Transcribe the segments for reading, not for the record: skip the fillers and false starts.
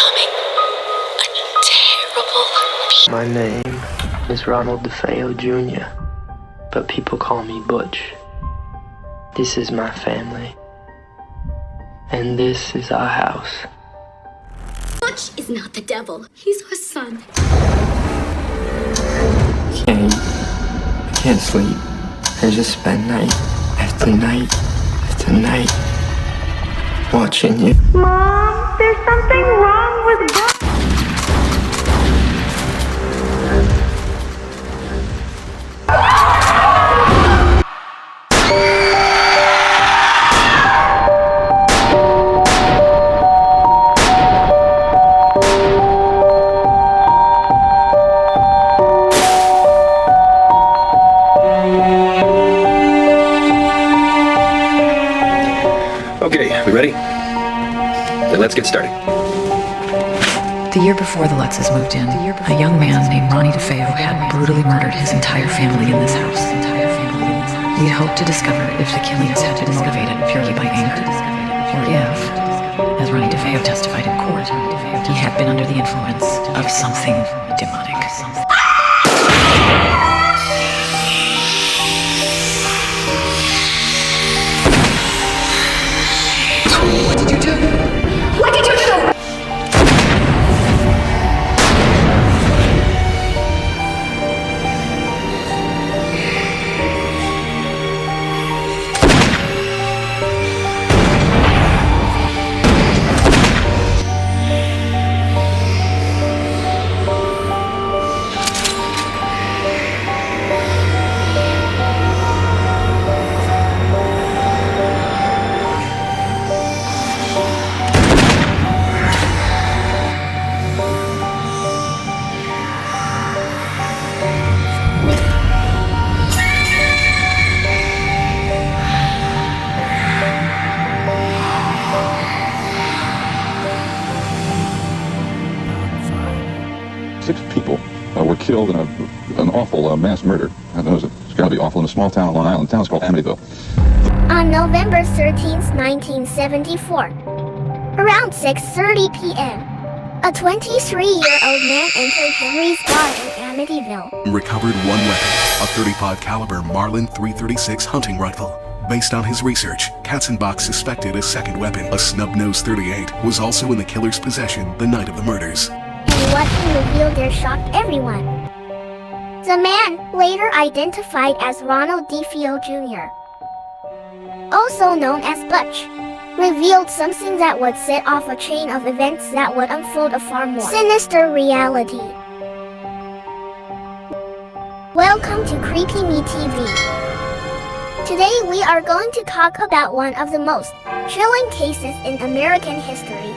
becoming a terrible beast. My name is Ronald DeFeo Jr., but people call me Butch. This is my family, and this is our house. Butch is not the devil. He's our son. I can't eat. I can't sleep. I just spend night after night after night watching you. Mom, there's something wrong with Butch. Okay, we ready? Then let's get started. The year before the Lutzes moved in, a young man named Ronnie DeFeo had brutally murdered his entire family in this house. We'd hoped to discover if the killings had been motivated purely by anger, or if, as Ronnie DeFeo testified in court, he had been under the influence of something demonic. What did you do? What did you do? Six people were killed in an awful mass murder. I know it's got to be awful in a small town on Long Island. The town's called Amityville. On November 13th, 1974, around 6:30 p.m., a 23-year-old man entered Henry's bar in Amityville. Recovered one weapon, a .35 caliber Marlin 336 hunting rifle. Based on his research, Katzenbach suspected a second weapon, a snub-nosed .38, was also in the killer's possession the night of the murders. And what he revealed there shocked everyone. The man, later identified as Ronald DeFeo Jr., also known as Butch, revealed something that would set off a chain of events that would unfold a far more sinister reality. Welcome to Creepy Me TV. Today we are going to talk about one of the most chilling cases in American history.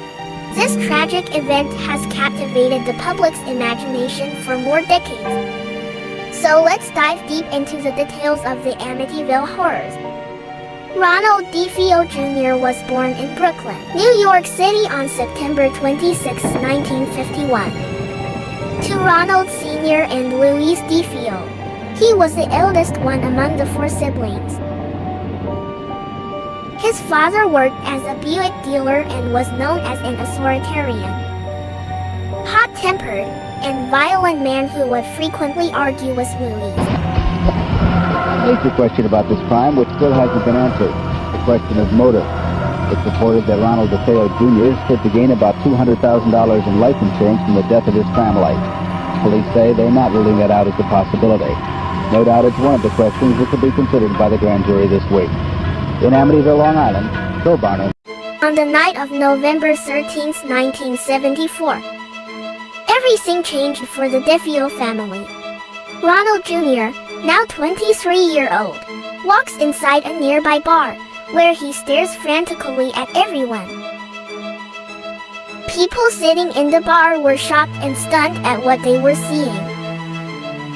This tragic event has captivated the public's imagination for more decades. So let's dive deep into the details of the Amityville horrors. Ronald DeFeo Jr. was born in Brooklyn, New York City on September 26, 1951. To Ronald Sr. and Louise DeFeo, he was the eldest one among the four siblings. His father worked as a Buick dealer and was known as an authoritarian, hot-tempered, and violent man who would frequently argue with Louise. Major question about this crime, which still hasn't been answered, the question of motive. It's reported that Ronald DeFeo Jr. stood to gain about $200,000 in life insurance from the death of his family. Police say they're not ruling that out as a possibility. No doubt it's one of the questions that could be considered by the grand jury this week. In Amityville, Long Island, Bill Barnum. On the night of November 13, 1974, everything changed for the DeFeo family. Ronald Jr., now 23-year-old, walks inside a nearby bar, where he stares frantically at everyone. People sitting in the bar were shocked and stunned at what they were seeing.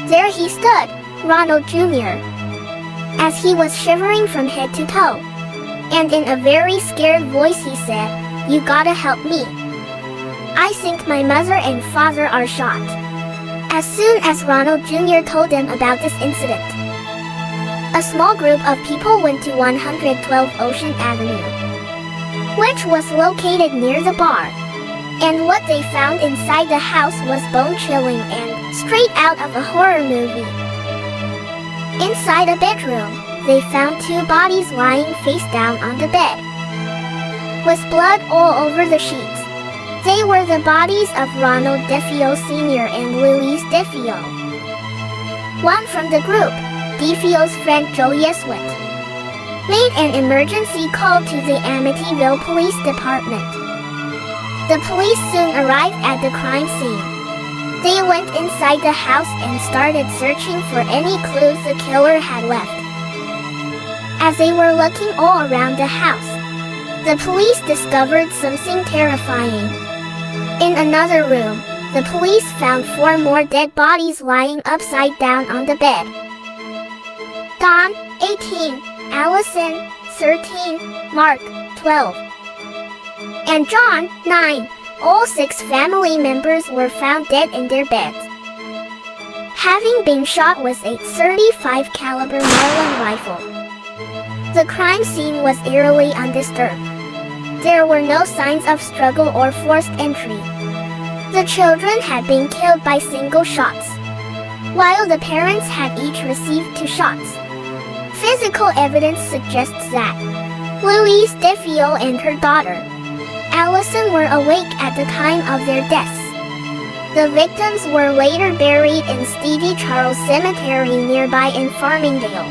There he stood, Ronald Jr., as he was shivering from head to toe. And in a very scared voice he said, "You gotta help me. I think my mother and father are shot." As soon as Ronald Jr. told them about this incident, a small group of people went to 112 Ocean Avenue, which was located near the bar, And what they found inside the house was bone-chilling and straight out of a horror movie. Inside a bedroom, they found two bodies lying face down on the bed, with blood all over the sheets. They were the bodies of Ronald DeFeo Sr. and Louise DeFeo. One from the group, DeFeo's friend Joe Yeswit, made an emergency call to the Amityville Police Department. The police soon arrived at the crime scene. They went inside the house and started searching for any clues the killer had left. As they were looking all around the house, the police discovered something terrifying. In another room, the police found 4 more dead bodies lying upside down on the bed. Don, 18, Allison, 13, Mark, 12, and John, 9. All 6 family members were found dead in their beds, having been shot with a .35 caliber Marlin rifle. The crime scene was eerily undisturbed. There were no signs of struggle or forced entry. The children had been killed by single shots, while the parents had each received 2 shots. Physical evidence suggests that Louise DeFeo and her daughter, Allison, were awake at the time of their deaths. The victims were later buried in Stevie Charles Cemetery nearby in Farmingdale.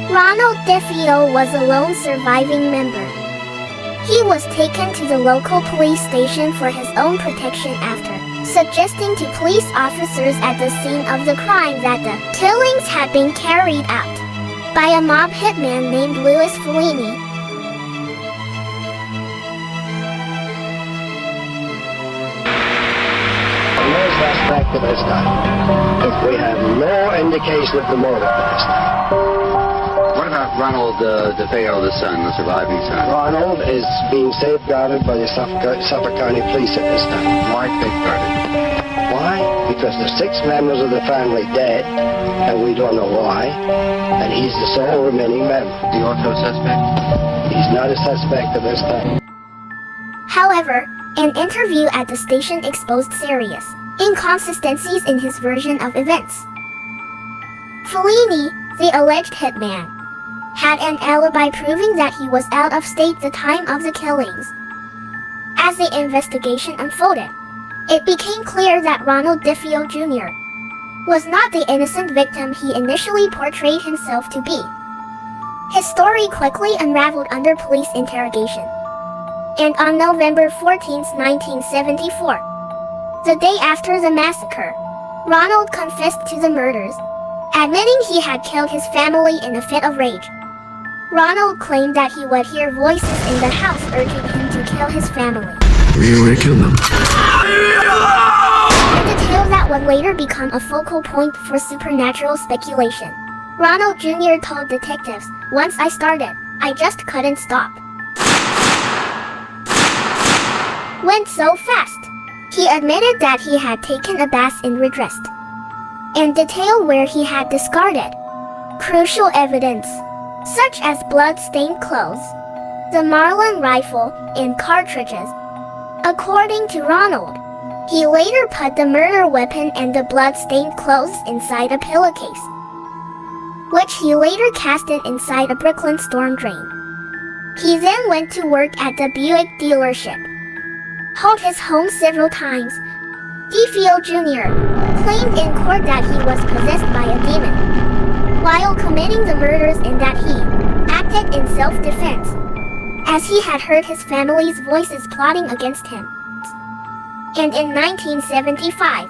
Ronald DeFeo was a lone surviving member. He was taken to the local police station for his own protection after suggesting to police officers at the scene of the crime that the killings had been carried out by a mob hitman named Louis Fellini. No suspect of this time. We have no indication of the motive of this time. What about Ronald DeFeo, the son, the surviving son? Ronald is being safeguarded by the Suffolk County Police at this time. Why safeguarded? Why? Because there's 6 members of the family dead, and we don't know why, and he's the sole remaining member. Is he also a suspect? He's not a suspect of this time. However, an interview at the station exposed serious inconsistencies in his version of events. Fellini, the alleged hitman, had an alibi proving that he was out of state the time of the killings. As the investigation unfolded, it became clear that Ronald DeFeo Jr. was not the innocent victim he initially portrayed himself to be. His story quickly unraveled under police interrogation. And on November 14, 1974, the day after the massacre, Ronald confessed to the murders, admitting he had killed his family in a fit of rage. Ronald claimed that he would hear voices in the house urging him to kill his family. You would kill them. A detail that would later become a focal point for supernatural speculation. Ronald Jr. told detectives, "Once I started, I just couldn't stop. Went so fast." He admitted that he had taken a bath and redressed, and detailed where he had discarded crucial evidence, such as blood-stained clothes, the Marlin rifle, and cartridges. According to Ronald, he later put the murder weapon and the blood-stained clothes inside a pillowcase, which he later casted inside a Brooklyn storm drain. He then went to work at the Buick dealership, hauled his home several times. DeFeo Jr. claimed in court that he was possessed by a demon while committing the murders and that he acted in self-defense, as he had heard his family's voices plotting against him. And in 1975,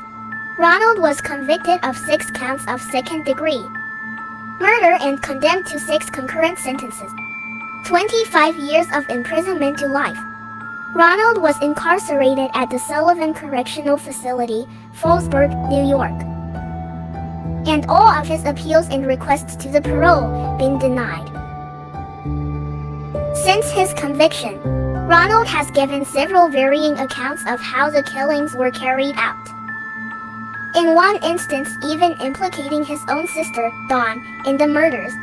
Ronald was convicted of 6 counts of second-degree murder and condemned to 6 concurrent sentences, 25 years of imprisonment to life. Ronald was incarcerated at the Sullivan Correctional Facility, Fallsburg, New York, and all of his appeals and requests to the parole been denied. Since his conviction, Ronald has given several varying accounts of how the killings were carried out. In one instance, even implicating his own sister, Dawn, in the murders.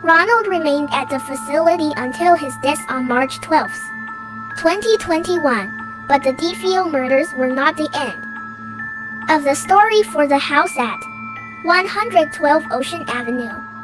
Ronald remained at the facility until his death on March 12, 2021. But the DeFeo murders were not the end of the story for the house at 112 Ocean Avenue.